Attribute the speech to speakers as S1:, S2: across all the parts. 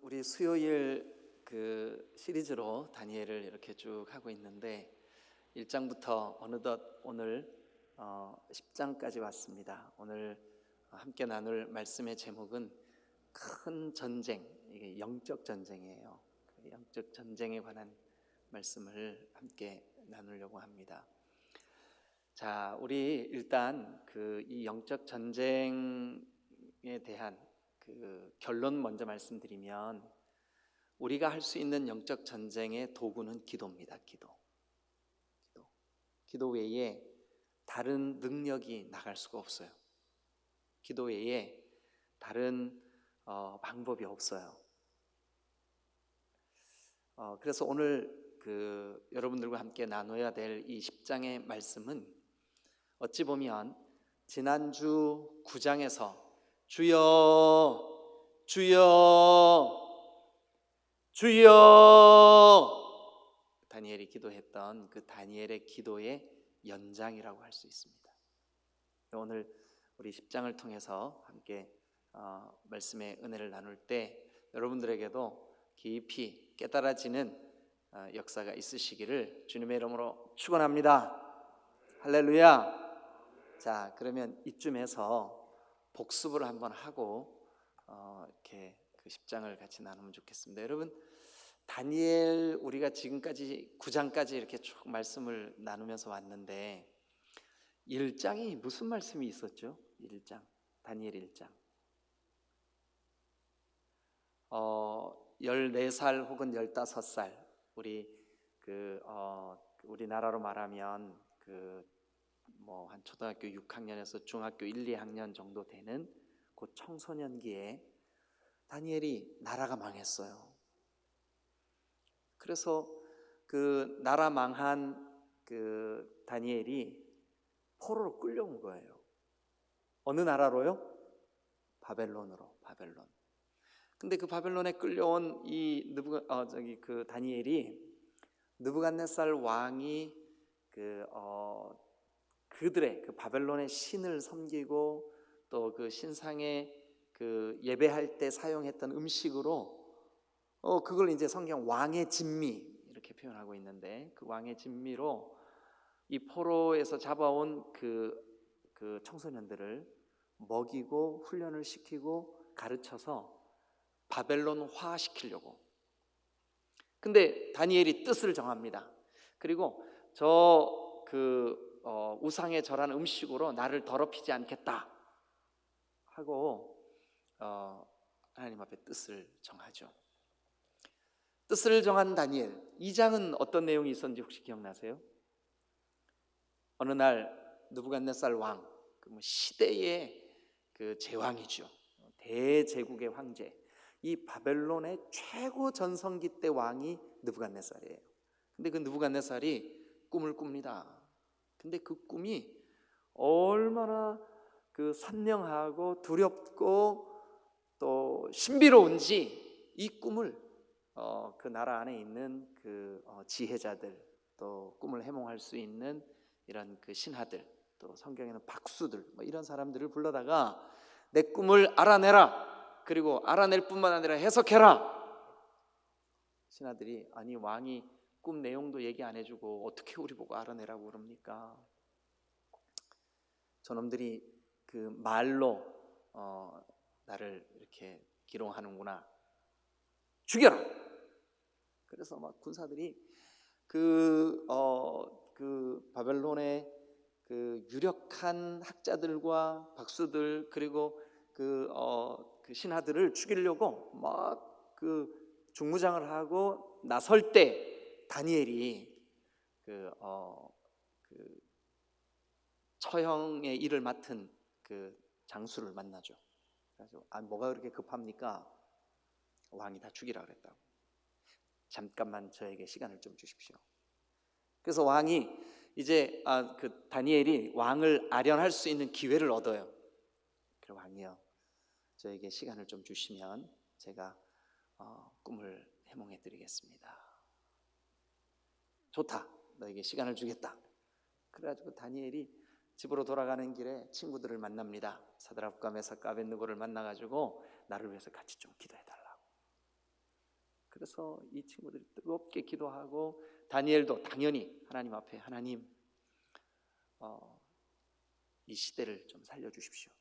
S1: 우리 수요일 그 시리즈로 다니엘을 이렇게 쭉 하고 있는데 1장부터 어느덧 오늘 10장까지 왔습니다. 오늘 함께 나눌 말씀의 제목은 큰 전쟁, 이게 영적 전쟁이에요. 그 영적 전쟁에 관한 말씀을 함께 나누려고 합니다. 자, 우리 일단 이 영적 전쟁에 대한 그 결론 먼저 말씀드리면, 우리가 할 수 있는 영적 전쟁의 도구는 기도입니다. 기도 외에 다른 능력이 나갈 수가 없어요. 기도 외에 다른 방법이 없어요. 그래서 오늘 여러분들과 함께 나눠야 될 이 10장의 말씀은 어찌 보면 지난주 9장에서 주여 주여 주여 다니엘이 기도했던 그 다니엘의 기도의 연장이라고 할 수 있습니다. 오늘 우리 10장을 통해서 함께 말씀의 은혜를 나눌 때 여러분들에게도 깊이 깨달아지는 역사가 있으시기를 주님의 이름으로 축원합니다. 할렐루야. 자, 그러면 이쯤에서 복습을 한번 하고 이렇게 그 10장을 같이 나누면 좋겠습니다. 여러분, 다니엘 우리가 지금까지 9장까지 이렇게 쭉 말씀을 나누면서 왔는데 1장이 무슨 말씀이 있었죠? 1장, 다니엘 1장 14살 혹은 15살, 우리나라로 말하면 한 초등학교 6학년에서 중학교 1, 2학년 정도 되는 그 청소년기에 다니엘이 나라가 망했어요. 그래서 그 나라 망한 그 다니엘이 포로로 끌려온 거예요. 어느 나라로요? 바벨론으로. 바벨론. 근데 그 바벨론에 끌려온 그 다니엘이 느부갓네살 왕이 그들의 그 바벨론의 신을 섬기고 또 그 신상에 그 예배할 때 사용했던 음식으로 그걸 이제 성경 왕의 진미 이렇게 표현하고 있는데, 그 왕의 진미로 이 포로에서 잡아온 그 청소년들을 먹이고 훈련을 시키고 가르쳐서 바벨론화 시키려고. 근데 다니엘이 뜻을 정합니다. 그리고 우상에 절한 음식으로 나를 더럽히지 않겠다 하고 하나님 앞에 뜻을 정하죠. 뜻을 정한 다니엘 2장은 어떤 내용이 있었는지 혹시 기억나세요? 어느 날 느부갓네살 왕, 시대의 그 제왕이죠. 대제국의 황제, 이 바벨론의 최고 전성기 때 왕이 느부갓네살이에요. 근데 그 느부갓네살이 꿈을 꿉니다. 근데 그 꿈이 얼마나 선명하고 두렵고 또 신비로운지 이 꿈을 그 나라 안에 있는 지혜자들, 또 꿈을 해몽할 수 있는 이런 신하들, 또 성경에는 박수들, 이런 사람들을 불러다가 내 꿈을 알아내라, 그리고 알아낼 뿐만 아니라 해석해라. 신하들이 아니, 왕이 꿈 내용도 얘기 안 해주고 어떻게 우리 보고 알아내라고 그럽니까? 저놈들이 그 말로 나를 이렇게 기롱하는구나, 죽여라. 그래서 막 군사들이 바벨론의 유력한 학자들과 박수들, 그리고 그 신하들을 죽이려고 막 중무장을 하고 나설 때 다니엘이 처형의 일을 맡은 장수를 만나죠. 그래서 뭐가 그렇게 급합니까? 왕이 다 죽이라 그랬다고. 잠깐만 저에게 시간을 좀 주십시오. 그래서 왕이 이제 다니엘이 왕을 아련할 수 있는 기회를 얻어요. 그리고 왕이요, 저에게 시간을 좀 주시면 제가 꿈을 해몽해 드리겠습니다. 좋다, 너에게 시간을 주겠다. 그래가지고 다니엘이 집으로 돌아가는 길에 친구들을 만납니다. 사드락과 메삭과 아벳느고를 만나가지고 나를 위해서 같이 좀 기도해달라고. 그래서 이 친구들이 뜨겁게 기도하고 다니엘도 당연히 하나님 앞에 하나님 이 시대를 좀 살려주십시오.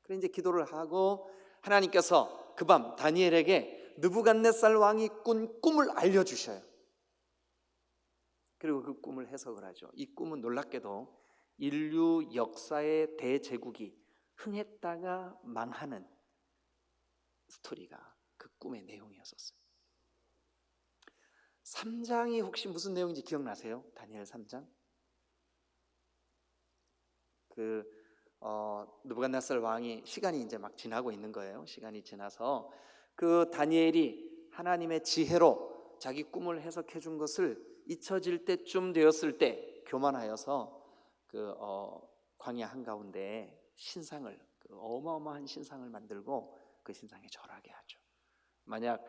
S1: 그래 이제 기도를 하고 하나님께서 그 밤 다니엘에게 느부갓네살 왕이 꾼 꿈을 알려주셔요. 그리고 그 꿈을 해석을 하죠. 이 꿈은 놀랍게도 인류 역사의 대제국이 흥했다가 망하는 스토리가 그 꿈의 내용이었었어요. 3장이 혹시 무슨 내용인지 기억나세요? 다니엘 3장? 느부갓네살 왕이 시간이 이제 막 지나고 있는 거예요. 시간이 지나서 그 다니엘이 하나님의 지혜로 자기 꿈을 해석해 준 것을 잊혀질 때쯤 되었을 때 교만하여서 광야 한가운데 신상을 어마어마한 신상을 만들고 그 신상에 절하게 하죠. 만약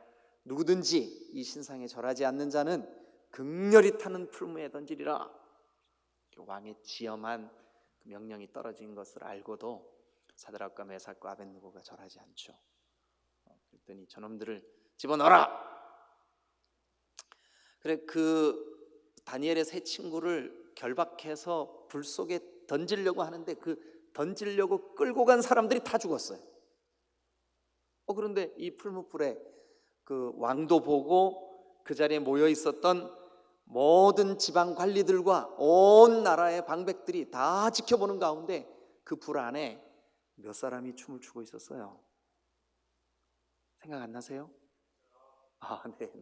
S1: 누구든지 이 신상에 절하지 않는 자는 극렬히 타는 풀무에 던지리라. 왕의 지엄한 명령이 떨어진 것을 알고도 사드락과 메삭과 아벳느고가 절하지 않죠. 그랬더니 저놈들을 집어넣어라. 그래 그 다니엘의 세 친구를 결박해서 불 속에 던지려고 하는데 그 던지려고 끌고 간 사람들이 다 죽었어요. 그런데 이 풀무불에 그 왕도 보고 그 자리에 모여 있었던 모든 지방 관리들과 온 나라의 방백들이 다 지켜보는 가운데 그 불 안에 몇 사람이 춤을 추고 있었어요. 생각 안 나세요? 네.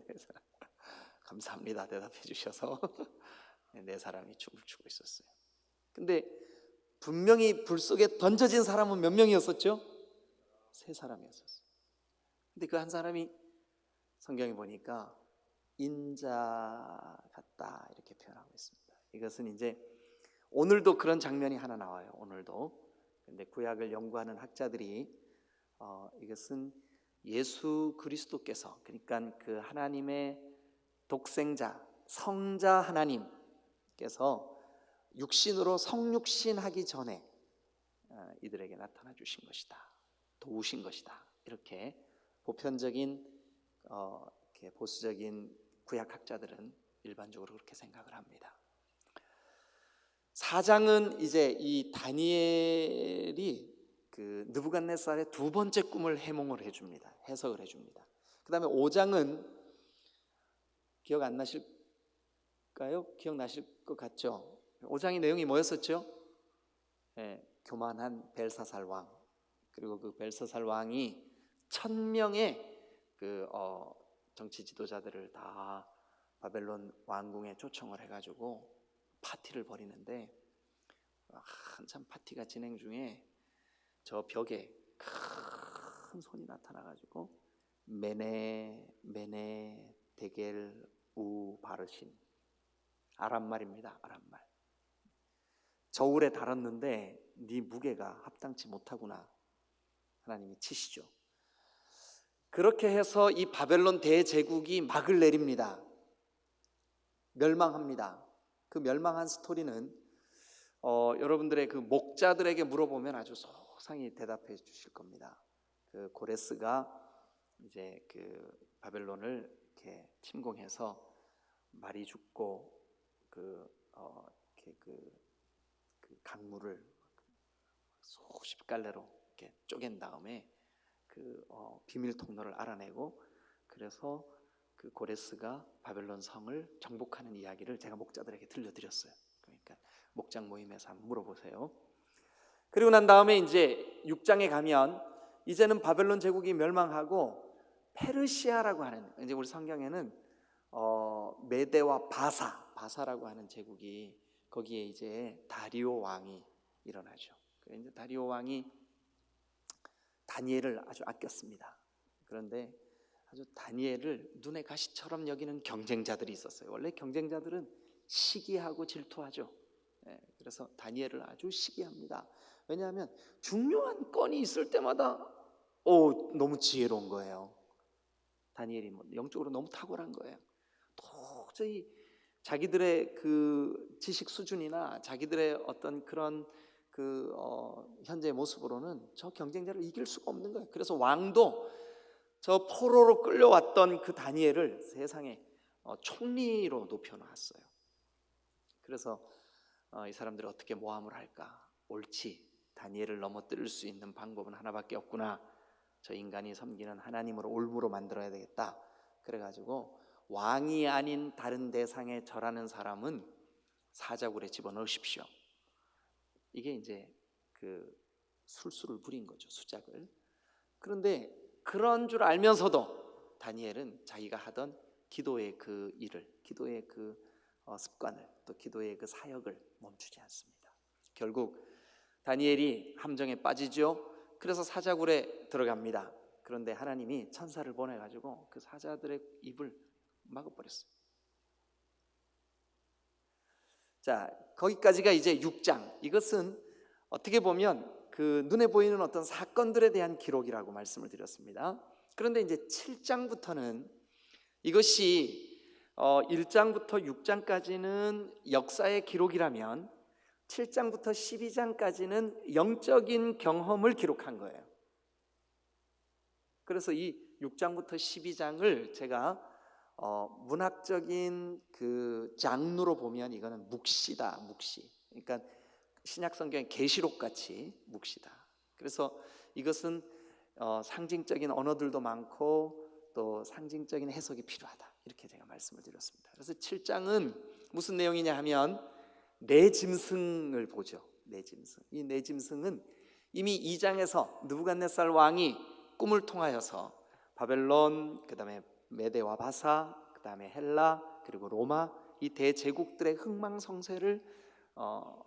S1: 감사합니다. 대답해 주셔서. 네 사람이 춤을 추고 있었어요. 근데 분명히 불 속에 던져진 사람은 몇 명이었었죠? 3사람이었었어요. 근데 그 한 사람이 성경에 보니까 인자 같다 이렇게 표현하고 있습니다. 이것은 이제 오늘도 그런 장면이 하나 나와요. 오늘도. 근데 구약을 연구하는 학자들이 이것은 예수 그리스도께서, 그러니까 그 하나님의 독생자 성자 하나님께서 육신으로 성육신하기 전에 이들에게 나타나 주신 것이다, 도우신 것이다, 이렇게 보편적인 이렇게 보수적인 구약학자들은 일반적으로 그렇게 생각을 합니다. 4장은 이제 이 다니엘이 그 느부갓네살의 두 번째 꿈을 해몽을 해줍니다. 해석을 해줍니다. 그 다음에 5장은 기억 안 나실까요? 기억나실 것 같죠? 5장의 내용이 뭐였었죠? 교만한 벨사살 왕, 그리고 그 벨사살 왕이 1000명의 그 정치 지도자들을 다 바벨론 왕궁에 초청을 해가지고 파티를 벌이는데 한참 파티가 진행 중에 저 벽에 큰 손이 나타나가지고 메네 데겔 우 바르신, 아람말입니다. 아람말. 저울에 달았는데 네 무게가 합당치 못하구나. 하나님이 치시죠. 그렇게 해서 이 바벨론 대제국이 막을 내립니다. 멸망합니다. 그 멸망한 스토리는 여러분들의 그 목자들에게 물어보면 아주 소상히 대답해 주실 겁니다. 그 고레스가 이제 그 바벨론을 이렇게 침공해서 말이 죽고 그 강물을 수십 갈래로 이렇게 쪼갠 다음에 그 비밀 통로를 알아내고, 그래서 그 고레스가 바벨론 성을 정복하는 이야기를 제가 목자들에게 들려드렸어요. 그러니까 목장 모임에서 한번 물어보세요. 그리고 난 다음에 이제 6장에 가면 이제는 바벨론 제국이 멸망하고 페르시아라고 하는, 이제 우리 성경에는 메대와 바사라고 하는 제국이, 거기에 이제 다리오 왕이 일어나죠. 이제 다리오 왕이 다니엘을 아주 아꼈습니다. 그런데 아주 다니엘을 눈의 가시처럼 여기는 경쟁자들이 있었어요. 원래 경쟁자들은 시기하고 질투하죠. 그래서 다니엘을 아주 시기합니다. 왜냐하면 중요한 건이 있을 때마다 너무 지혜로운 거예요. 다니엘이 영적으로 너무 탁월한 거예요. 도저히 자기들의 그 지식 수준이나 자기들의 어떤 그런 그 현재의 모습으로는 저 경쟁자를 이길 수가 없는 거예요. 그래서 왕도 저 포로로 끌려왔던 그 다니엘을 세상에 총리로 높여놨어요. 그래서 이 사람들이 어떻게 모함을 할까? 옳지, 다니엘을 넘어뜨릴 수 있는 방법은 하나밖에 없구나. 저 인간이 섬기는 하나님으로 올무로 만들어야 되겠다. 그래가지고 왕이 아닌 다른 대상에 절하는 사람은 사자굴에 집어넣으십시오. 이게 이제 그 술수를 부린 거죠, 수작을. 그런데 그런 줄 알면서도 다니엘은 자기가 하던 기도의 그 일을, 기도의 그 습관을, 또 기도의 그 사역을 멈추지 않습니다. 결국 다니엘이 함정에 빠지죠. 그래서 사자굴에 들어갑니다. 그런데 하나님이 천사를 보내가지고 그 사자들의 입을 막아버렸어요. 자, 거기까지가 이제 6장. 이것은 어떻게 보면 그 눈에 보이는 어떤 사건들에 대한 기록이라고 말씀을 드렸습니다. 그런데 이제 7장부터는 이것이 1장부터 6장까지는 역사의 기록이라면 7장부터 12장까지는 영적인 경험을 기록한 거예요. 그래서 이 6장부터 12장을 제가 문학적인 그 장르로 보면 이거는 묵시다, 묵시. 그러니까 신약 성경의 계시록 같이 묵시다. 그래서 이것은 상징적인 언어들도 많고 또 상징적인 해석이 필요하다. 이렇게 제가 말씀을 드렸습니다. 그래서 7장은 무슨 내용이냐 하면 네 짐승을 보죠. 네 짐승. 이 네 짐승은 이미 2장에서 느부갓네살 왕이 꿈을 통하여서 바벨론, 그다음에 메대와 바사, 그다음에 헬라, 그리고 로마 이 대제국들의 흥망성쇠를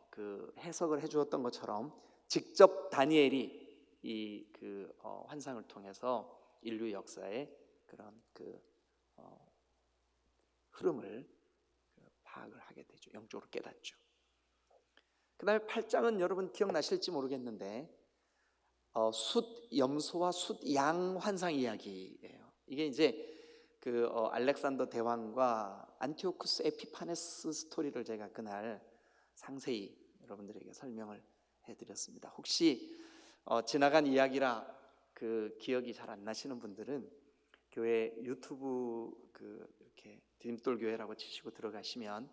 S1: 그 해석을 해주었던 것처럼 직접 다니엘이 이 그 환상을 통해서 인류 역사의 그런 그 흐름을 파악을 하게 되죠. 영적으로 깨닫죠. 그 다음에 8장은 여러분 기억나실지 모르겠는데 숫 염소와 숫 양 환상 이야기예요. 이게 이제 그 알렉산더 대왕과 안티오쿠스 에피파네스 스토리를 제가 그날 상세히 여러분들에게 설명을 해드렸습니다. 혹시 지나간 이야기라 그 기억이 잘 안 나시는 분들은 교회 유튜브 그 이렇게 디딤돌 교회라고 치시고 들어가시면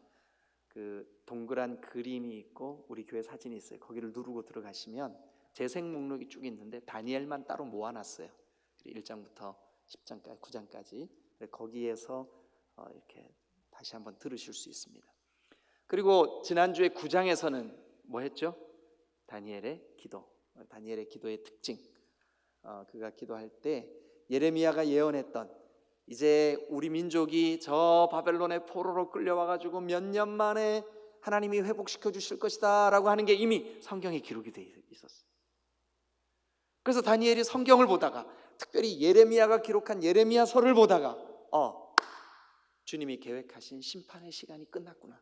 S1: 그 동그란 그림이 있고 우리 교회 사진이 있어요. 거기를 누르고 들어가시면 재생 목록이 쭉 있는데 다니엘만 따로 모아놨어요. 1장부터 10장까지 9장까지 거기에서 이렇게 다시 한번 들으실 수 있습니다. 그리고 지난주에 9장에서는 뭐 했죠? 다니엘의 기도, 다니엘의 기도의 특징. 그가 기도할 때 예레미야가 예언했던 이제 우리 민족이 저 바벨론의 포로로 끌려와가지고 몇 년 만에 하나님이 회복시켜 주실 것이다 라고 하는 게 이미 성경에 기록이 되어 있었어요. 그래서 다니엘이 성경을 보다가 특별히 예레미야가 기록한 예레미야서를 보다가 주님이 계획하신 심판의 시간이 끝났구나,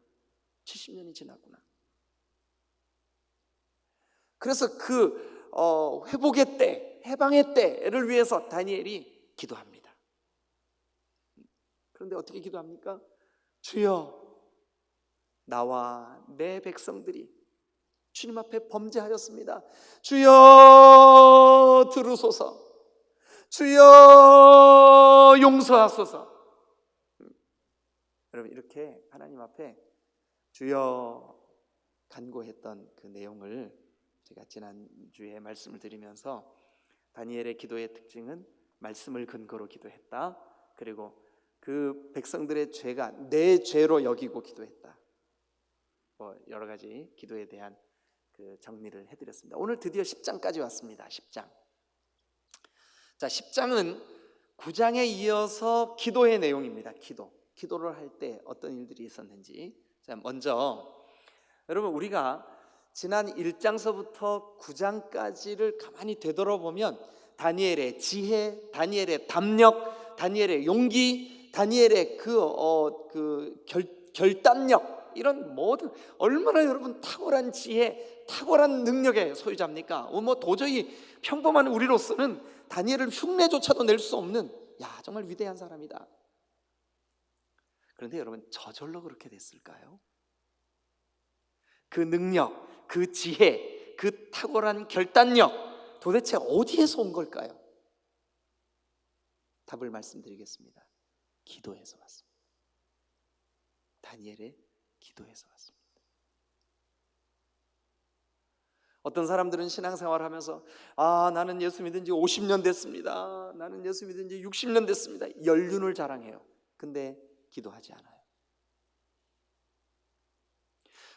S1: 70년이 지났구나. 그래서 그 회복의 때, 해방의 때를 위해서 다니엘이 기도합니다. 그런데 어떻게 기도합니까? 주여, 나와 내 백성들이 주님 앞에 범죄하였습니다. 주여 들으소서. 주여 용서하소서. 여러분 이렇게 하나님 앞에 주여 간구했던 그 내용을 제가 지난주에 말씀을 드리면서 다니엘의 기도의 특징은 말씀을 근거로 기도했다. 그리고 그 백성들의 죄가 내 죄로 여기고 기도했다. 여러 가지 기도에 대한 그 정리를 해드렸습니다. 오늘 드디어 10장까지 왔습니다. 10장. 자, 10장은 9장에 이어서 기도의 내용입니다. 기도를 할 때 어떤 일들이 있었는지. 자, 먼저 여러분 우리가 지난 1장서부터 9장까지를 가만히 되돌아보면 다니엘의 지혜, 다니엘의 담력, 다니엘의 용기, 다니엘의 그 결단력, 이런 모든 얼마나 여러분 탁월한 지혜, 탁월한 능력의 소유자입니까? 도저히 평범한 우리로서는 다니엘을 흉내조차도 낼 수 없는 정말 위대한 사람이다. 그런데 여러분 저절로 그렇게 됐을까요? 그 능력, 그 지혜, 그 탁월한 결단력 도대체 어디에서 온 걸까요? 답을 말씀드리겠습니다. 기도에서 왔습니다. 다니엘의 기도에서 왔습니다. 어떤 사람들은 신앙생활 하면서 나는 예수 믿은 지 50년 됐습니다. 나는 예수 믿은 지 60년 됐습니다. 연륜을 자랑해요. 근데 기도하지 않아요.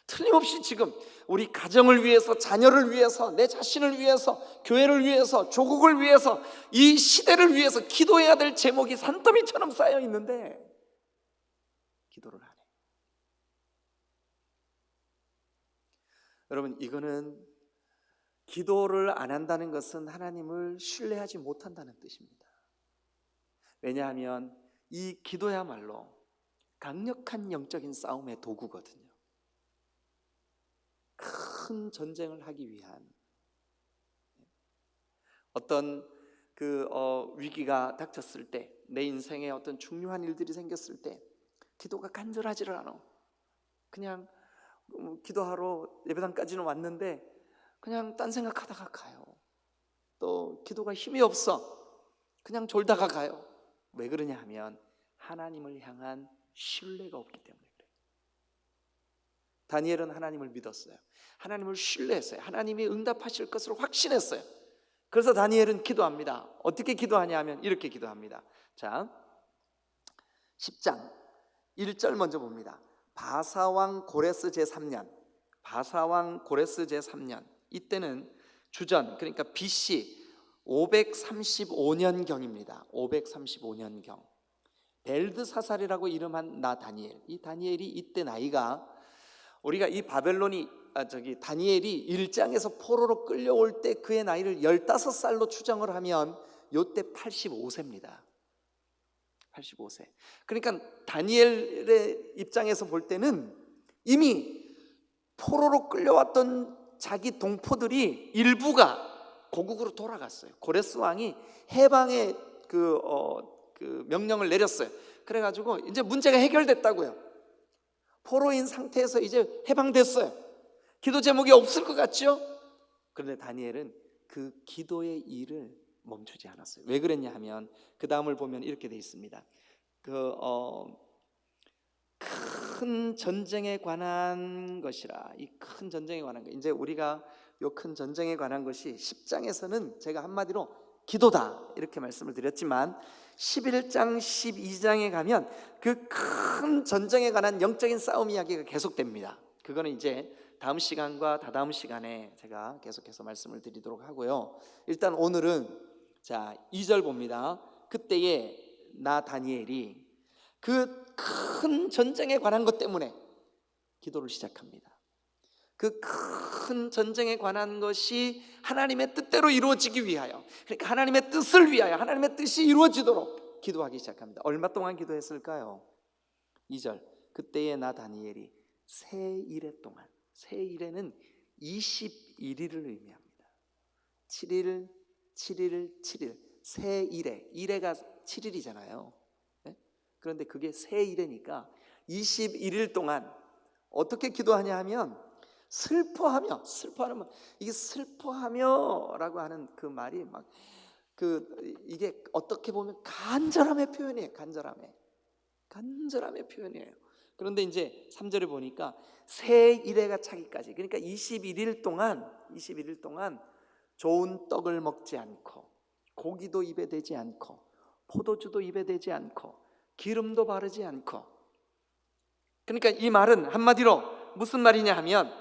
S1: 틀림없이 지금 우리 가정을 위해서, 자녀를 위해서, 내 자신을 위해서, 교회를 위해서, 조국을 위해서, 이 시대를 위해서 기도해야 될 제목이 산더미처럼 쌓여 있는데 기도를 안 해요. 여러분, 이거는 기도를 안 한다는 것은 하나님을 신뢰하지 못한다는 뜻입니다. 왜냐하면 이 기도야말로 강력한 영적인 싸움의 도구거든요. 큰 전쟁을 하기 위한 어떤 위기가 닥쳤을 때, 내 인생에 어떤 중요한 일들이 생겼을 때 기도가 간절하지를 않아. 그냥 기도하러 예배당까지는 왔는데 그냥 딴 생각하다가 가요. 또 기도가 힘이 없어. 그냥 졸다가 가요. 왜 그러냐 하면 하나님을 향한 신뢰가 없기 때문에 그래요. 다니엘은 하나님을 믿었어요. 하나님을 신뢰했어요. 하나님이 응답하실 것을 확신했어요. 그래서 다니엘은 기도합니다. 어떻게 기도하냐 하면 이렇게 기도합니다. 자, 10장 1절 먼저 봅니다. 바사왕 고레스 제3년, 바사왕 고레스 제3년, 이때는 주전, 그러니까 BC 535년경입니다. 535년경. 벨드사살이라고 이름한 나 다니엘. 이 다니엘이 이때 나이가, 우리가 이 다니엘이 1장에서 포로로 끌려올 때 그의 나이를 15살로 추정을 하면 요때 85세입니다. 85세. 그러니까 다니엘의 입장에서 볼 때는 이미 포로로 끌려왔던 자기 동포들이 일부가 고국으로 돌아갔어요. 고레스 왕이 해방의 그 명령을 내렸어요. 그래가지고 이제 문제가 해결됐다고요. 포로인 상태에서 이제 해방됐어요. 기도 제목이 없을 것 같죠? 그런데 다니엘은 그 기도의 일을 멈추지 않았어요. 왜 그랬냐 하면 그 다음을 보면 이렇게 돼 있습니다. 큰 전쟁에 관한 것이라. 이 큰 전쟁에 관한 것, 이제 우리가 요 큰 전쟁에 관한 것이 10장에서는 제가 한마디로 기도다 이렇게 말씀을 드렸지만 11장 12장에 가면 그 큰 전쟁에 관한 영적인 싸움 이야기가 계속됩니다. 그거는 이제 다음 시간과 다다음 시간에 제가 계속해서 말씀을 드리도록 하고요. 일단 오늘은 자 2절 봅니다. 그때에 나 다니엘이 그 큰 전쟁에 관한 것 때문에 기도를 시작합니다. 그 큰 전쟁에 관한 것이 하나님의 뜻대로 이루어지기 위하여, 그러니까 하나님의 뜻을 위하여, 하나님의 뜻이 이루어지도록 기도하기 시작합니다. 얼마 동안 기도했을까요? 2절, 그때에 나 다니엘이 세일의 동안, 세일에는 21일을 의미합니다. 7일, 7일, 7일, 세일에, 일에가 7일이잖아요. 그런데 그게 세일이니까 21일 동안 어떻게 기도하냐 하면 슬퍼하며, 이게 슬퍼하며라고 하는 그 말이 막 이게 어떻게 보면 간절함의 표현이에요. 간절함의 표현이에요. 그런데 이제 3절에 보니까 세일에가 차기까지, 그러니까 21일 동안 좋은 떡을 먹지 않고, 고기도 입에 대지 않고, 포도주도 입에 대지 않고, 기름도 바르지 않고. 그러니까 이 말은 한마디로 무슨 말이냐 하면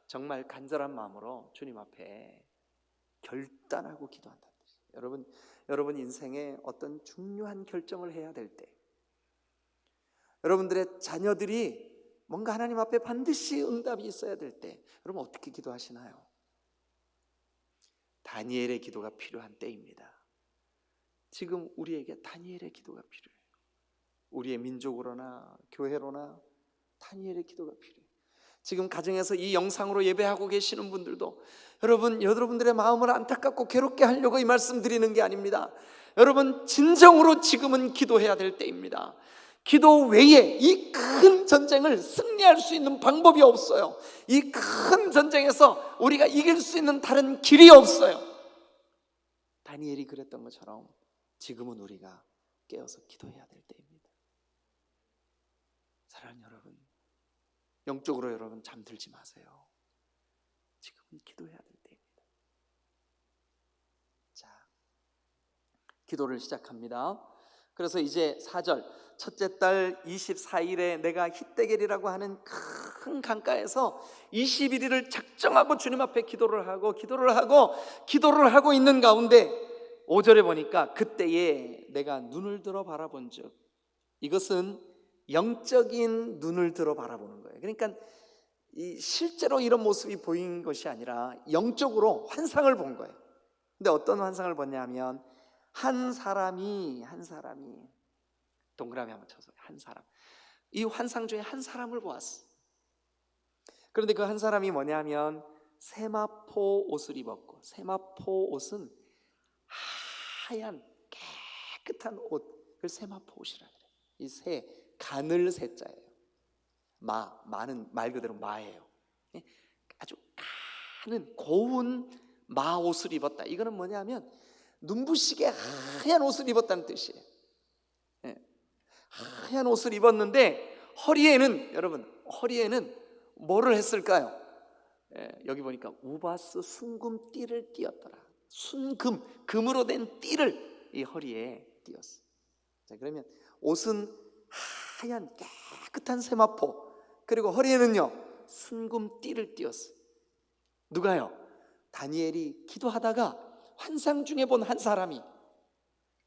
S1: 정말 간절한 마음으로 주님 앞에 결단하고 기도한다는 뜻이에요. 여러분 인생에 어떤 중요한 결정을 해야 될 때, 여러분들의 자녀들이 뭔가 하나님 앞에 반드시 응답이 있어야 될 때, 여러분 어떻게 기도하시나요? 다니엘의 기도가 필요한 때입니다. 지금 우리에게 다니엘의 기도가 필요해요. 우리의 민족으로나 교회로나 다니엘의 기도가 필요해요. 지금 가정에서 이 영상으로 예배하고 계시는 분들도 여러분들의 마음을 안타깝고 괴롭게 하려고 이 말씀 드리는 게 아닙니다. 여러분 진정으로 지금은 기도해야 될 때입니다. 기도 외에 이 큰 전쟁을 승리할 수 있는 방법이 없어요. 이 큰 전쟁에서 우리가 이길 수 있는 다른 길이 없어요. 다니엘이 그랬던 것처럼 지금은 우리가 깨어서 기도해야 될 때입니다. 사랑하는 여러분, 영적으로 여러분 잠들지 마세요. 지금은 기도해야 될 때입니다. 자, 기도를 시작합니다. 그래서 이제 4절, 첫째 달 24일에 내가 히데겔이라고 하는 큰 강가에서 21일을 작정하고 주님 앞에 기도를 하고 있는 가운데 5절에 보니까 그때에 내가 눈을 들어 바라본 즉, 이것은 영적인 눈을 들어 바라보는 거예요. 그러니까 실제로 이런 모습이 보인 것이 아니라 영적으로 환상을 본 거예요. 근데 어떤 환상을 봤냐면 한 사람이 동그라미 한번 쳐서 한 사람, 이 환상 중에 한 사람을 보았어. 그런데 그 한 사람이 뭐냐면 세마포 옷을 입었고, 세마포 옷은 하얀 깨끗한 옷, 그걸 세마포 옷이라 그래요. 이 새, 가늘 새자예요. 마는 말 그대로 마예요. 아주 가는 고운 마 옷을 입었다. 이거는 뭐냐면 눈부시게 하얀 옷을 입었다는 뜻이에요. 하얀 옷을 입었는데 허리에는, 여러분, 허리에는 뭐를 했을까요? 여기 보니까 우바스 순금 띠를 띠었더라. 순금, 금으로 된 띠를 이 허리에 띠었어. 자, 그러면 옷은 하얀 깨끗한 세마포, 그리고 허리에는요 순금 띠를 띠었어. 누가요? 다니엘이 기도하다가 환상 중에 본 한 사람이.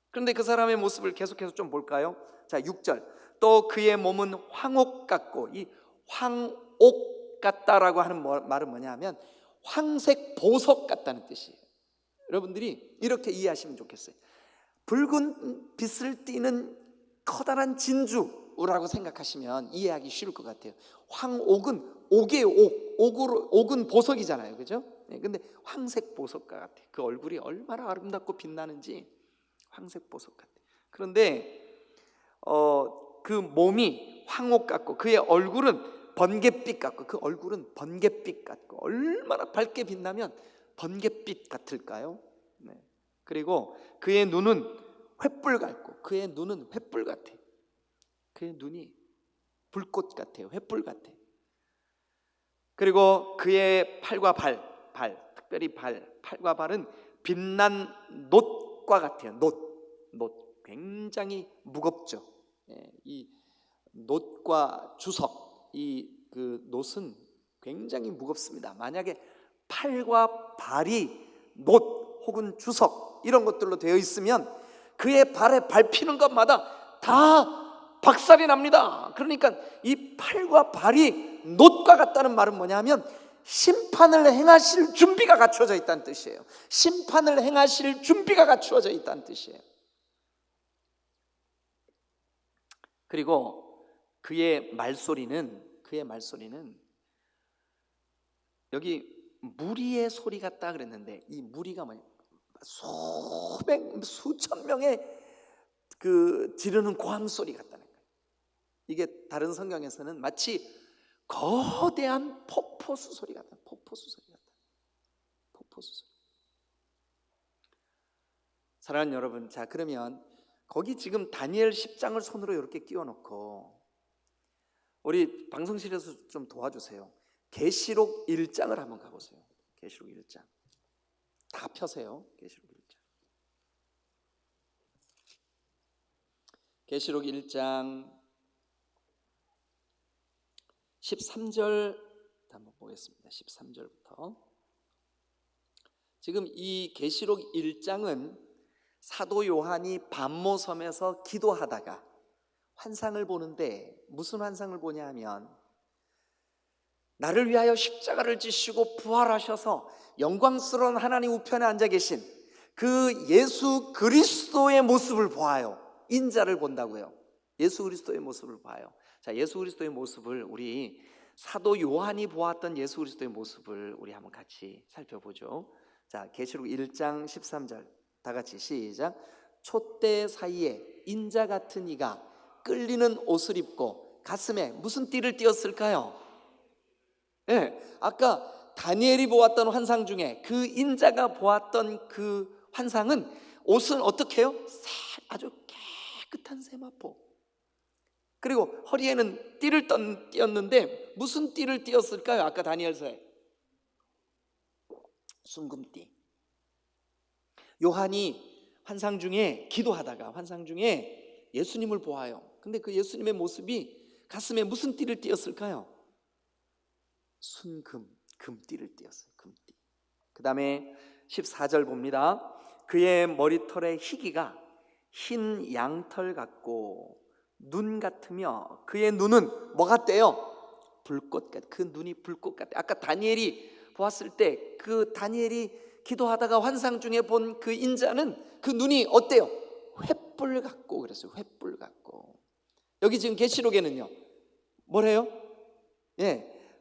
S1: 그런데 그 사람의 모습을 계속해서 좀 볼까요? 자, 6절, 또 그의 몸은 황옥 같고, 이 황옥 같다라고 하는 말은 뭐냐면 황색 보석 같다는 뜻이에요. 여러분들이 이렇게 이해하시면 좋겠어요. 붉은 빛을 띠는 커다란 진주라고 생각하시면 이해하기 쉬울 것 같아요. 황옥은 옥의 옥은 보석이잖아요, 그죠? 근데 황색 보석과 같아. 그 얼굴이 얼마나 아름답고 빛나는지 황색 보석 같아. 그런데 그 몸이 황옥 같고 그의 얼굴은 번갯빛 같고, 그 얼굴은 번갯빛 같고, 얼마나 밝게 빛나면 번갯빛 같을까요? 네. 그리고 그의 눈은 횃불 같고, 그의 눈은 횃불 같아. 그의 눈이 불꽃 같아요. 횃불 같아. 그리고 그의 팔과 특별히 팔과 발은 빛난 놋과 같아요. 놋 굉장히 무겁죠. 이 놋과 주석, 그 놋은 굉장히 무겁습니다. 만약에 팔과 발이 놋 혹은 주석 이런 것들로 되어 있으면 그의 발에 밟히는 것마다 다 박살이 납니다. 그러니까 이 팔과 발이 놋과 같다는 말은 뭐냐면 심판을 행하실 준비가 갖추어져 있다는 뜻이에요. 심판을 행하실 준비가 갖추어져 있다는 뜻이에요. 그리고 그의 말소리는 여기 무리의 소리 같다 그랬는데, 이 무리가 뭐냐, 수천 명의 그 지르는 고함 소리 같다는 거예요. 이게 다른 성경에서는 마치 거대한 폭포수 소리 같다. 폭포수 소리. 사랑하는 여러분, 자, 그러면 거기 지금 다니엘 10장을 손으로 이렇게 끼워놓고 우리 방송실에서 좀 도와주세요. 계시록 1장을 한번 가보세요. 계시록 1장 다 펴세요. 계시록 1장. 계시록 1장 13절 한번 보겠습니다. 13절부터. 지금 이 계시록 1장은 사도 요한이 반모섬에서 기도하다가 환상을 보는데, 무슨 환상을 보냐 하면 나를 위하여 십자가를 지시고 부활하셔서 영광스러운 하나님 우편에 앉아 계신 그 예수 그리스도의 모습을 보아요. 인자를 본다고요. 예수 그리스도의 모습을 봐요. 자, 예수 그리스도의 모습을 우리 사도 요한이 보았던 예수 그리스도의 모습을 우리 한번 같이 살펴보죠. 자, 계시록 1장 13절 다 같이 시작. 촛대 사이에 인자 같은 이가 끌리는 옷을 입고 가슴에 무슨 띠를 띠었을까요? 아까 다니엘이 보았던 환상 중에 그 인자가 보았던 그 환상은 옷은 어떻게 해요? 아주 깨끗한 세마포. 그리고 허리에는 띠를 띄었는데 무슨 띠를 띄었을까요? 아까 다니엘서에 순금띠. 요한이 환상 중에 기도하다가 환상 중에 예수님을 보아요. 근데 그 예수님의 모습이 가슴에 무슨 띠를 띄었을까요? 금띠를 띄었어요. 금띠. 그 다음에 14절 봅니다. 그의 머리털의 희기가 흰 양털 같고 눈 같으며 그의 눈은 뭐 같대요? 불꽃 같. 그 눈이 불꽃 같대. 아까 다니엘이 보았을 때 그 다니엘이 기도하다가 환상 중에 본 그 인자는 그 눈이 어때요? 횃불 같고 그랬어요. 횃불 같고. 여기 지금 계시록에는요 뭐래요?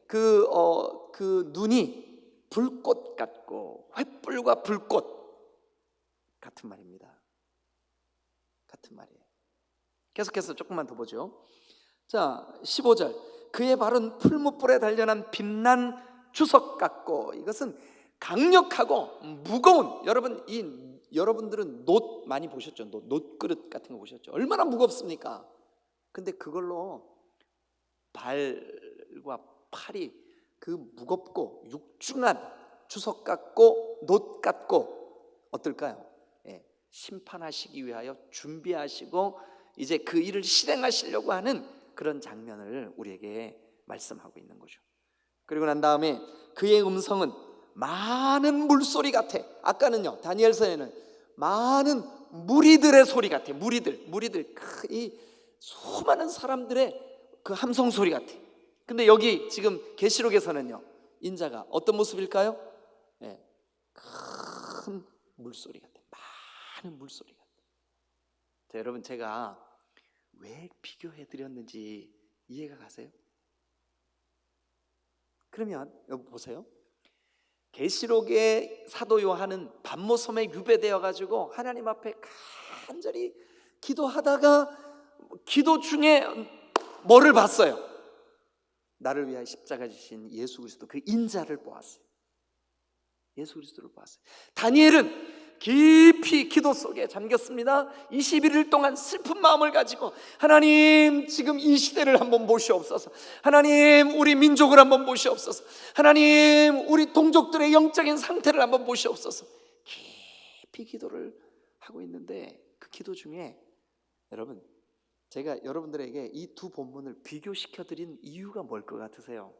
S1: 그 눈이 불꽃 같고 횃불과 불꽃 같은 말입니다. 같은 말이에요. 계속해서 조금만 더 보죠. 자, 15절. 그의 발은 풀무불에 단련한 빛난 주석 같고. 이것은 강력하고 무거운, 여러분들은 놋 많이 보셨죠? 놋그릇 같은 거 보셨죠? 얼마나 무겁습니까? 근데 그걸로 발과 팔이 그 무겁고 육중한 주석 같고 놋 같고 어떨까요? 심판하시기 위하여 준비하시고 이제 그 일을 실행하시려고 하는 그런 장면을 우리에게 말씀하고 있는 거죠. 그리고 난 다음에 그의 음성은 많은 물소리 같아. 아까는요 다니엘서에는 많은 무리들의 소리 같아. 무리들 이 수많은 사람들의 그 함성 소리 같아. 근데 여기 지금 계시록에서는요 인자가 어떤 모습일까요? 큰 물소리 같아. 많은 물소리 같아. 자, 여러분 제가 왜 비교해 드렸는지 이해가 가세요? 그러면 여기 보세요. 계시록의 사도 요한은 밤모섬에 유배되어 가지고 하나님 앞에 간절히 기도하다가 기도 중에 뭐를 봤어요? 나를 위하여 십자가 지신 예수 그리스도 그 인자를 보았어요. 예수 그리스도를 보았어요. 다니엘은 깊이 기도 속에 잠겼습니다. 21일 동안 슬픈 마음을 가지고 하나님 지금 이 시대를 한번 보시옵소서. 하나님 우리 민족을 한번 보시옵소서. 하나님 우리 동족들의 영적인 상태를 한번 보시옵소서. 깊이 기도를 하고 있는데 그 기도 중에 여러분 제가 여러분들에게 이 두 본문을 비교시켜 드린 이유가 뭘 것 같으세요?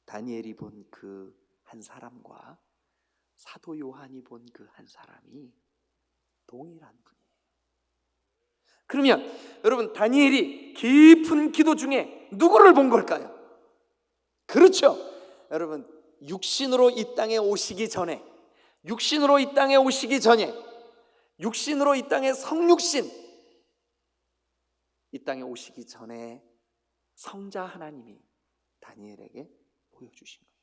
S1: 다니엘이 본 그 한 사람과 사도 요한이 본 그 한 사람이 동일한 분이에요. 그러면 여러분 다니엘이 깊은 기도 중에 누구를 본 걸까요? 그렇죠. 여러분 육신으로 이 땅에 오시기 전에 육신으로 이 땅에 성육신 이 땅에 오시기 전에 성자 하나님이 다니엘에게 보여주신 거예요.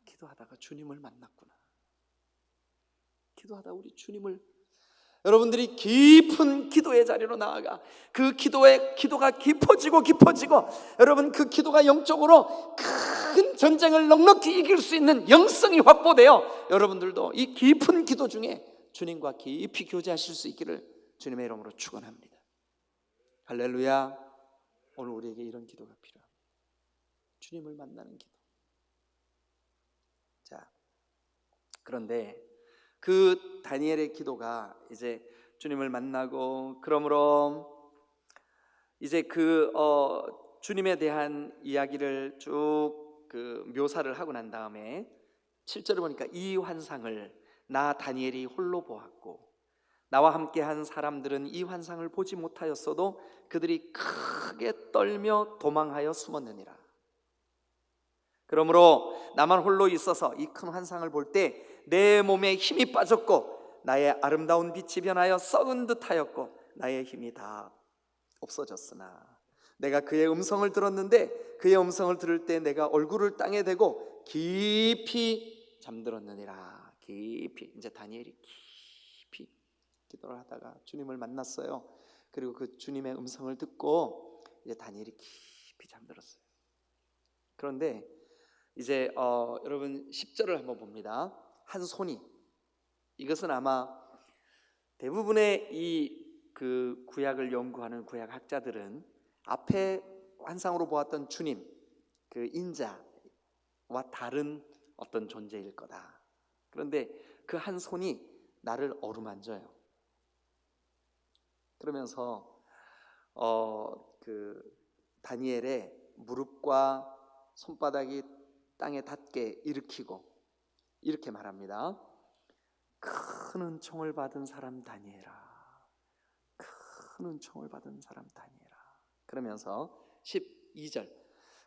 S1: 기도하다가 주님을 만났구나. 기도하다 우리 주님을 여러분들이 깊은 기도의 자리로 나아가 그 기도가 깊어지고 여러분 그 기도가 영적으로 큰 전쟁을 넉넉히 이길 수 있는 영성이 확보되어 여러분들도 이 깊은 기도 중에 주님과 깊이 교제하실 수 있기를 주님의 이름으로 축원합니다. 할렐루야. 오늘 우리에게 이런 기도가 필요합니다. 주님을 만나는 기도. 자, 그런데 그 다니엘의 기도가 이제 주님을 만나고 그러므로 이제 주님에 대한 이야기를 쭉 그 묘사를 하고 난 다음에 7절을 보니까 이 환상을 나 다니엘이 홀로 보았고 나와 함께한 사람들은 이 환상을 보지 못하였어도 그들이 크게 떨며 도망하여 숨었느니라. 그러므로 나만 홀로 있어서 이 큰 환상을 볼 때 내 몸에 힘이 빠졌고 나의 아름다운 빛이 변하여 썩은 듯하였고 나의 힘이 다 없어졌으나 내가 그의 음성을 들었는데 그의 음성을 들을 때 내가 얼굴을 땅에 대고 깊이 잠들었느니라. 깊이. 이제 다니엘이 깊이 기도를 하다가 주님을 만났어요. 그리고 그 주님의 음성을 듣고 이제 다니엘이 깊이 잠들었어요. 그런데 이제 여러분 10절을 한번 봅니다. 한 손이, 이것은 아마 대부분의 이 그 구약을 연구하는 구약 학자들은 앞에 환상으로 보았던 주님, 그 인자와 다른 어떤 존재일 거다. 그런데 그 한 손이 나를 어루만져요. 그러면서 그 다니엘의 무릎과 손바닥이 땅에 닿게 일으키고 이렇게 말합니다. 큰 은총을 받은 사람 다니엘아, 큰 은총을 받은 사람 다니엘아. 그러면서 12절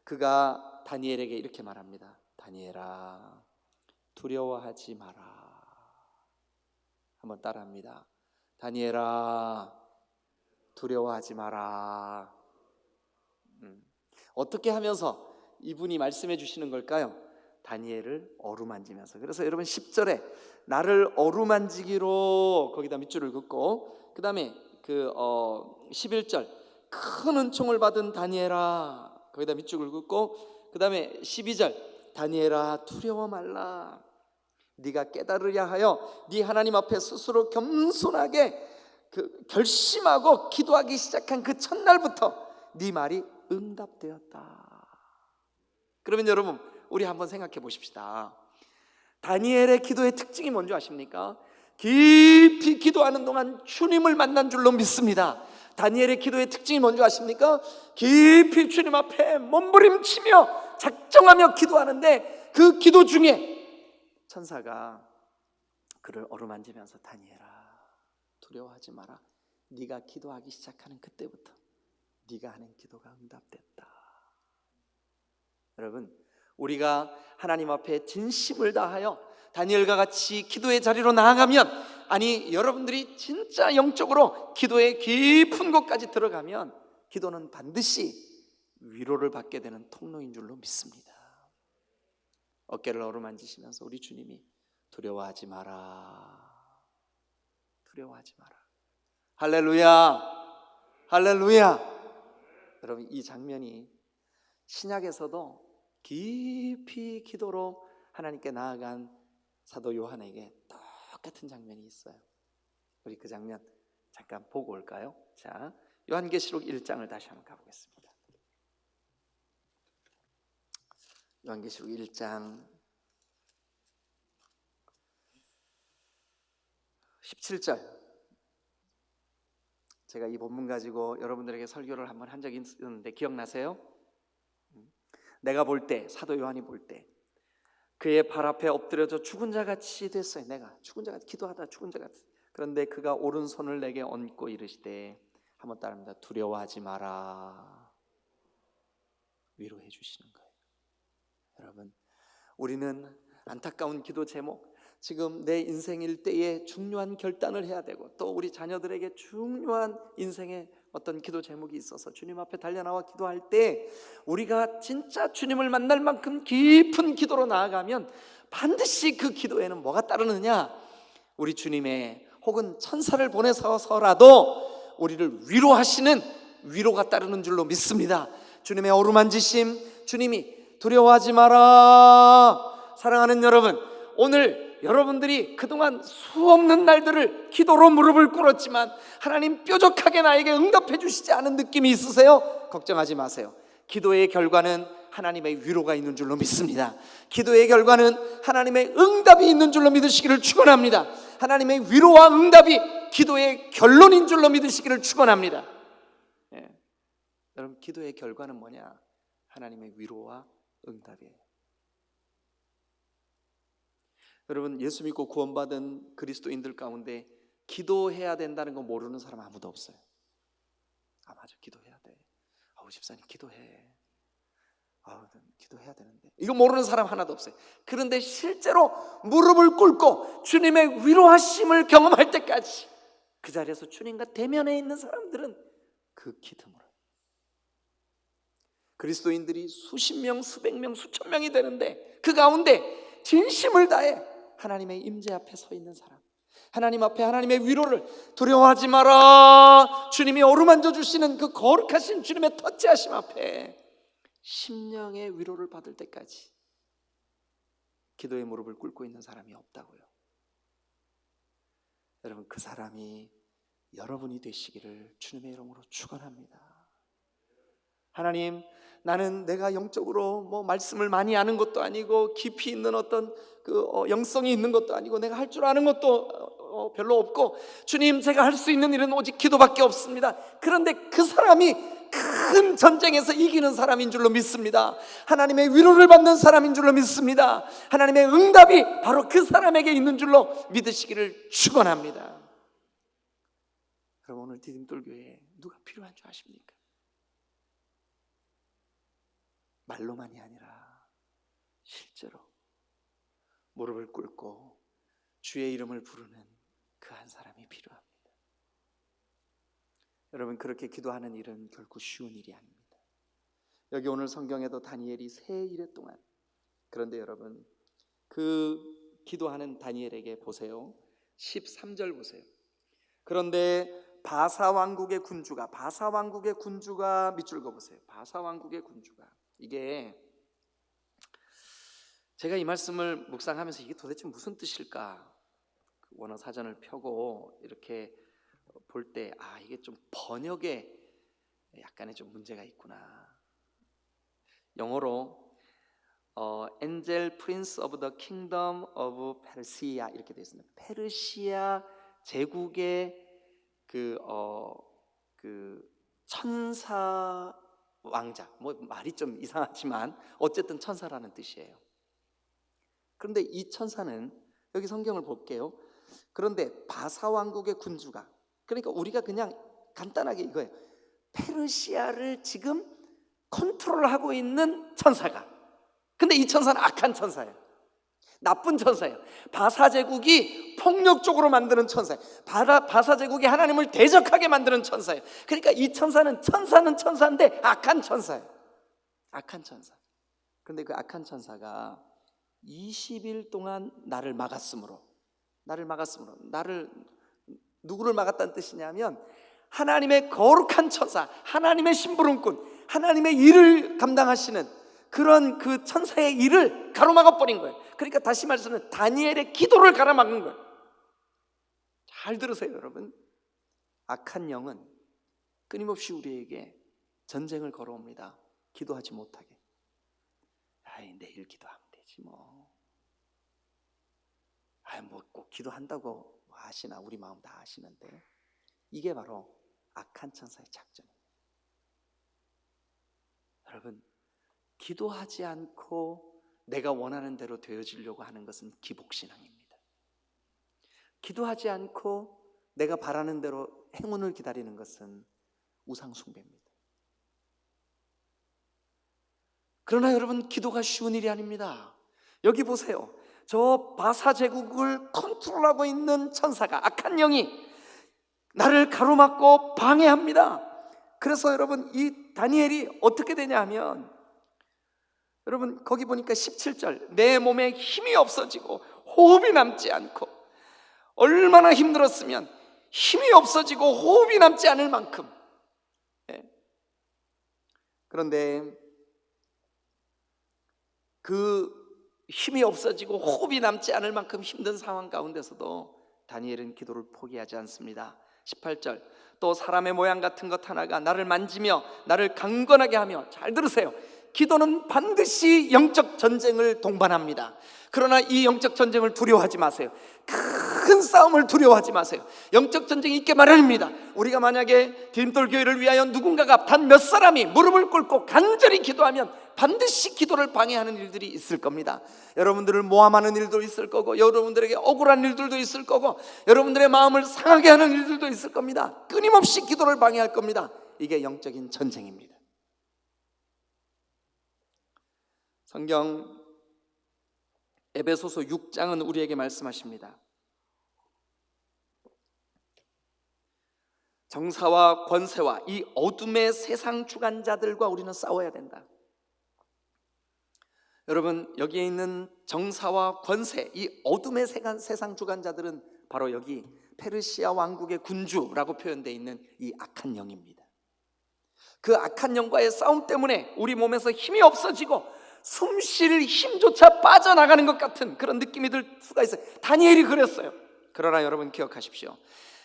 S1: 그가 다니엘에게 이렇게 말합니다. 다니엘아, 두려워하지 마라. 한번 따라합니다. 다니엘아, 두려워하지 마라. 어떻게 하면서 이분이 말씀해 주시는 걸까요? 다니엘을 어루만지면서. 그래서 여러분 10절에 나를 어루만지기로 거기다 밑줄을 긋고, 그 다음에 11절 큰 은총을 받은 다니엘아 거기다 밑줄을 긋고, 그 다음에 12절 다니엘아 두려워 말라. 네가 깨달으려 하여 네 하나님 앞에 스스로 겸손하게 결심하고 기도하기 시작한 그 첫날부터 네 말이 응답되었다. 그러면 여러분 우리 한번 생각해 보십시다. 다니엘의 기도의 특징이 뭔지 아십니까? 깊이 기도하는 동안 주님을 만난 줄로 믿습니다. 다니엘의 기도의 특징이 뭔지 아십니까? 깊이 주님 앞에 몸부림치며 작정하며 기도하는데 그 기도 중에 천사가 그를 어루만지면서 다니엘아 두려워하지 마라. 네가 기도하기 시작하는 그때부터 네가 하는 기도가 응답됐다. 여러분 우리가 하나님 앞에 진심을 다하여 다니엘과 같이 기도의 자리로 나아가면, 아니 여러분들이 진짜 영적으로 기도의 깊은 곳까지 들어가면 기도는 반드시 위로를 받게 되는 통로인 줄로 믿습니다. 어깨를 어루만지시면서 우리 주님이 두려워하지 마라, 두려워하지 마라. 할렐루야, 할렐루야. 여러분 이 장면이 신약에서도 깊이 기도로 하나님께 나아간 사도 요한에게 똑같은 장면이 있어요. 우리 그 장면 잠깐 보고 올까요? 자, 요한계시록 1장을 다시 한번 가보겠습니다. 요한계시록 1장 17절. 제가 이 본문 가지고 여러분들에게 설교를 한번 한 적이 있었는데 기억나세요? 내가 볼 때, 사도 요한이 볼 때 그의 발 앞에 엎드려져 죽은 자같이 됐어요. 내가 죽은 자같이 기도하다 죽은 자같이. 그런데 그가 오른손을 내게 얹고 이르시되, 한번 따라합니다. 두려워하지 마라. 위로해 주시는 거예요. 여러분 우리는 안타까운 기도 제목, 지금 내 인생 일대에 중요한 결단을 해야 되고 또 우리 자녀들에게 중요한 인생의 어떤 기도 제목이 있어서 주님 앞에 달려나와 기도할 때 우리가 진짜 주님을 만날 만큼 깊은 기도로 나아가면 반드시 그 기도에는 뭐가 따르느냐? 우리 주님의 혹은 천사를 보내서라도 우리를 위로하시는 위로가 따르는 줄로 믿습니다. 주님의 어루만지심, 주님이 두려워하지 마라. 사랑하는 여러분, 오늘 여러분들이 그동안 수없는 날들을 기도로 무릎을 꿇었지만 하나님 뾰족하게 나에게 응답해 주시지 않은 느낌이 있으세요? 걱정하지 마세요. 기도의 결과는 하나님의 위로가 있는 줄로 믿습니다. 기도의 결과는 하나님의 응답이 있는 줄로 믿으시기를 축원합니다. 하나님의 위로와 응답이 기도의 결론인 줄로 믿으시기를 축원합니다. 여러분 기도의 결과는 뭐냐? 하나님의 위로와 응답이에요. 여러분 예수 믿고 구원받은 그리스도인들 가운데 기도해야 된다는 거 모르는 사람 아무도 없어요. 아 맞아, 기도해야 돼. 아우 집사님 기도해. 아우 기도해야 되는데. 이거 모르는 사람 하나도 없어요. 그런데 실제로 무릎을 꿇고 주님의 위로하심을 경험할 때까지 그 자리에서 주님과 대면해 있는 사람들은 극히 드물어요. 그리스도인들이 수십 명, 수백 명, 수천 명이 되는데 그 가운데 진심을 다해 하나님의 임재 앞에 서 있는 사람, 하나님 앞에 하나님의 위로를 두려워하지 마라, 주님이 어루만져 주시는 그 거룩하신 주님의 터치하심 앞에 심령의 위로를 받을 때까지 기도의 무릎을 꿇고 있는 사람이 없다고요. 여러분, 그 사람이 여러분이 되시기를 주님의 이름으로 축원합니다. 하나님, 나는 내가 영적으로 뭐 말씀을 많이 아는 것도 아니고 깊이 있는 어떤 영성이 있는 것도 아니고 내가 할 줄 아는 것도 별로 없고, 주님, 제가 할 수 있는 일은 오직 기도밖에 없습니다. 그런데 그 사람이 큰 전쟁에서 이기는 사람인 줄로 믿습니다. 하나님의 위로를 받는 사람인 줄로 믿습니다. 하나님의 응답이 바로 그 사람에게 있는 줄로 믿으시기를 축원합니다. 그럼 오늘 디딤돌교회에 누가 필요한 줄 아십니까? 말로만이 아니라 실제로 무릎을 꿇고 주의 이름을 부르는 그 한 사람이 필요합니다. 여러분, 그렇게 기도하는 일은 결코 쉬운 일이 아닙니다. 여기 오늘 성경에도 다니엘이 세 일해 동안, 그런데 여러분, 그 기도하는 다니엘에게 보세요. 13절 보세요. 그런데 바사 왕국의 군주가 밑줄 그어보세요. 바사 왕국의 군주가, 이게 제가 이 말씀을 묵상하면서 이게 도대체 무슨 뜻일까? 원어 사전을 펴고 이렇게 볼 때 이게 좀 번역에 약간의 좀 문제가 있구나. 영어로 Angel Prince of the Kingdom of Persia 이렇게 되어 있습니다. 페르시아 제국의 그 천사 왕자, 뭐 말이 좀 이상하지만 어쨌든 천사라는 뜻이에요. 그런데 이 천사는, 여기 성경을 볼게요. 그런데 바사 왕국의 군주가, 그러니까 우리가 그냥 간단하게 이거예요. 페르시아를 지금 컨트롤하고 있는 천사가, 근데 이 천사는 악한 천사예요. 나쁜 천사예요. 바사 제국이 폭력적으로 만드는 천사예요. 바사 제국이 하나님을 대적하게 만드는 천사예요. 그러니까 이 천사는 천사인데 악한 천사예요. 악한 천사. 그런데 그 악한 천사가 20일 동안 나를 막았으므로, 나를 누구를 막았다는 뜻이냐면 하나님의 거룩한 천사, 하나님의 심부름꾼, 하나님의 일을 감당하시는 그런 그 천사의 일을 가로막아 버린 거예요. 그러니까 다시 말해서는 다니엘의 기도를 가로막은 거예요. 잘 들으세요, 여러분. 악한 영은 끊임없이 우리에게 전쟁을 걸어옵니다. 기도하지 못하게. 내일 기도하면 되지 뭐. 뭐 꼭 기도한다고 하시나, 우리 마음 다 아시는데, 이게 바로 악한 천사의 작전입니다. 여러분, 기도하지 않고 내가 원하는 대로 되어지려고 하는 것은 기복신앙입니다. 기도하지 않고 내가 바라는 대로 행운을 기다리는 것은 우상숭배입니다. 그러나 여러분, 기도가 쉬운 일이 아닙니다. 여기 보세요. 저 바사 제국을 컨트롤하고 있는 천사가, 악한 영이 나를 가로막고 방해합니다. 그래서 여러분, 이 다니엘이 어떻게 되냐 하면, 여러분 거기 보니까 17절, 내 몸에 힘이 없어지고 호흡이 남지 않고, 얼마나 힘들었으면 힘이 없어지고 호흡이 남지 않을 만큼. 그런데 그 힘이 없어지고 호흡이 남지 않을 만큼 힘든 상황 가운데서도 다니엘은 기도를 포기하지 않습니다. 18절, 또 사람의 모양 같은 것 하나가 나를 만지며 나를 강건하게 하며, 잘 들으세요. 기도는 반드시 영적 전쟁을 동반합니다. 그러나 이 영적 전쟁을 두려워하지 마세요. 큰 싸움을 두려워하지 마세요. 영적 전쟁이 있게 마련입니다. 우리가 만약에 디딤돌교회를 위하여 누군가가 단 몇 사람이 무릎을 꿇고 간절히 기도하면 반드시 기도를 방해하는 일들이 있을 겁니다. 여러분들을 모함하는 일도 있을 거고, 여러분들에게 억울한 일들도 있을 거고, 여러분들의 마음을 상하게 하는 일들도 있을 겁니다. 끊임없이 기도를 방해할 겁니다. 이게 영적인 전쟁입니다. 성경 에베소서 6장은 우리에게 말씀하십니다. 정사와 권세와 이 어둠의 세상 주관자들과 우리는 싸워야 된다. 여러분, 여기에 있는 정사와 권세, 이 어둠의 세상 주관자들은 바로 여기 페르시아 왕국의 군주라고 표현되어 있는 이 악한 영입니다. 그 악한 영과의 싸움 때문에 우리 몸에서 힘이 없어지고 숨 쉴 힘조차 빠져나가는 것 같은 그런 느낌이 들 수가 있어요. 다니엘이 그랬어요. 그러나 여러분 기억하십시오.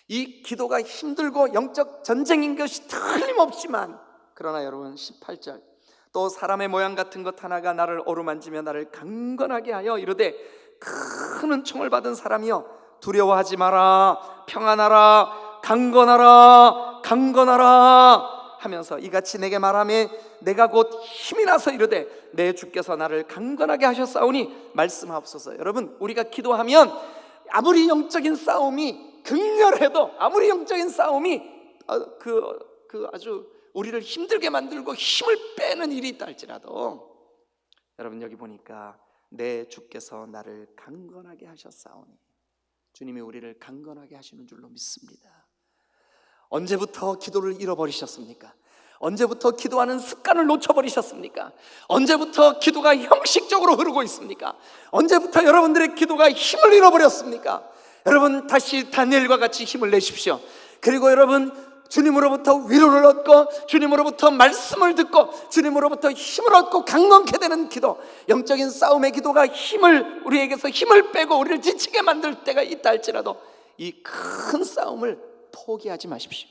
S1: 이 기도가 힘들고 영적 전쟁인 것이 틀림없지만, 그러나 여러분 18절, 또 사람의 모양 같은 것 하나가 나를 어루만지며 나를 강건하게 하여 이르되, 큰 은총을 받은 사람이여 두려워하지 마라, 평안하라, 강건하라, 강건하라 하면서 이같이 내게 말하며 내가 곧 힘이 나서 이르되 내 주께서 나를 강건하게 하셨사오니 말씀하옵소서. 여러분, 우리가 기도하면 아무리 영적인 싸움이 극렬해도, 아무리 영적인 싸움이 아주 우리를 힘들게 만들고 힘을 빼는 일이 있다 할지라도, 여러분 여기 보니까 내 주께서 나를 강건하게 하셨사오니, 주님이 우리를 강건하게 하시는 줄로 믿습니다. 언제부터 기도를 잃어버리셨습니까? 언제부터 기도하는 습관을 놓쳐버리셨습니까? 언제부터 기도가 형식적으로 흐르고 있습니까? 언제부터 여러분들의 기도가 힘을 잃어버렸습니까? 여러분 다시 다니엘과 같이 힘을 내십시오. 그리고 여러분 주님으로부터 위로를 얻고, 주님으로부터 말씀을 듣고, 주님으로부터 힘을 얻고 강건케 되는 기도, 영적인 싸움의 기도가 우리에게서 힘을 빼고 우리를 지치게 만들 때가 있다 할지라도 이 큰 싸움을 포기하지 마십시오.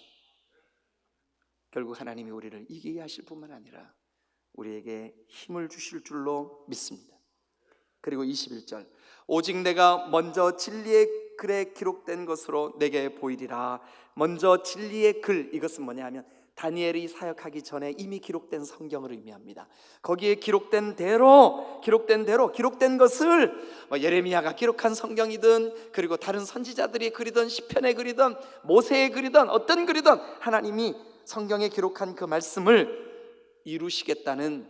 S1: 결국 하나님이 우리를 이기게 하실 뿐만 아니라 우리에게 힘을 주실 줄로 믿습니다. 그리고 21절, 오직 내가 먼저 진리의 글에 기록된 것으로 내게 보이리라. 먼저 진리의 글, 이것은 뭐냐 하면 다니엘이 사역하기 전에 이미 기록된 성경을 의미합니다. 거기에 기록된 것을 예레미야가 기록한 성경이든, 그리고 다른 선지자들이 그리든, 시편에 그리든, 모세에 그리든, 어떤 그리든 하나님이 성경에 기록한 그 말씀을 이루시겠다는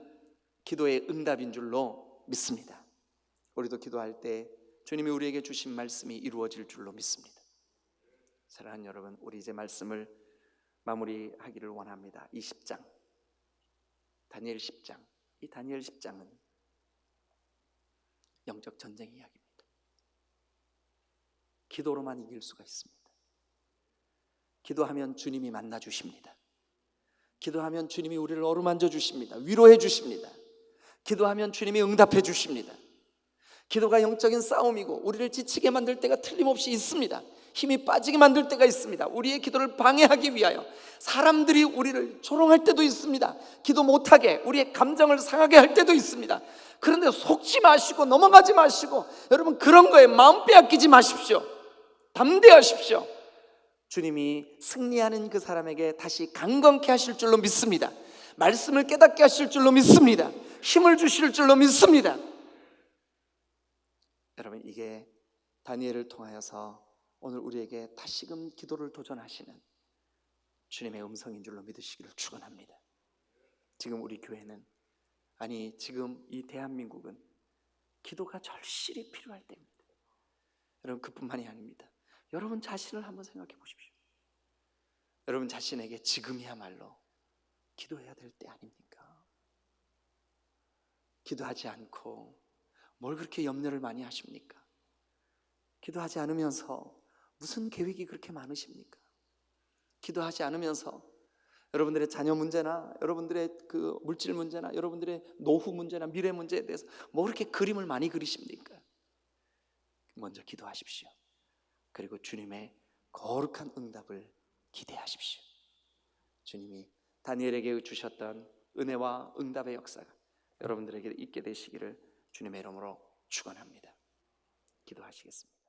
S1: 기도의 응답인 줄로 믿습니다. 우리도 기도할 때 주님이 우리에게 주신 말씀이 이루어질 줄로 믿습니다. 사랑하는 여러분, 우리 이제 말씀을 마무리하기를 원합니다. 이 10장, 다니엘 10장, 이 다니엘 10장은 영적 전쟁 이야기입니다. 기도로만 이길 수가 있습니다. 기도하면 주님이 만나 주십니다. 기도하면 주님이 우리를 어루만져 주십니다. 위로해 주십니다. 기도하면 주님이 응답해 주십니다. 기도가 영적인 싸움이고 우리를 지치게 만들 때가 틀림없이 있습니다. 힘이 빠지게 만들 때가 있습니다. 우리의 기도를 방해하기 위하여 사람들이 우리를 조롱할 때도 있습니다. 기도 못하게, 우리의 감정을 상하게 할 때도 있습니다. 그런데 속지 마시고 넘어가지 마시고, 여러분 그런 거에 마음 빼앗기지 마십시오. 담대하십시오. 주님이 승리하는 그 사람에게 다시 강건케 하실 줄로 믿습니다. 말씀을 깨닫게 하실 줄로 믿습니다. 힘을 주실 줄로 믿습니다. 여러분, 이게 다니엘을 통하여서 오늘 우리에게 다시금 기도를 도전하시는 주님의 음성인 줄로 믿으시기를 축원합니다. 지금 우리 교회는, 아니 지금 이 대한민국은 기도가 절실히 필요할 때입니다. 여러분 그뿐만이 아닙니다. 여러분 자신을 한번 생각해 보십시오. 여러분 자신에게 지금이야말로 기도해야 될 때 아닙니까? 기도하지 않고 뭘 그렇게 염려를 많이 하십니까? 기도하지 않으면서 무슨 계획이 그렇게 많으십니까? 기도하지 않으면서 여러분들의 자녀 문제나 여러분들의 그 물질 문제나 여러분들의 노후 문제나 미래 문제에 대해서 뭐 그렇게 그림을 많이 그리십니까? 먼저 기도하십시오. 그리고 주님의 거룩한 응답을 기대하십시오. 주님이 다니엘에게 주셨던 은혜와 응답의 역사가 여러분들에게 있게 되시기를 주님의 이름으로 축원합니다. 기도하시겠습니다.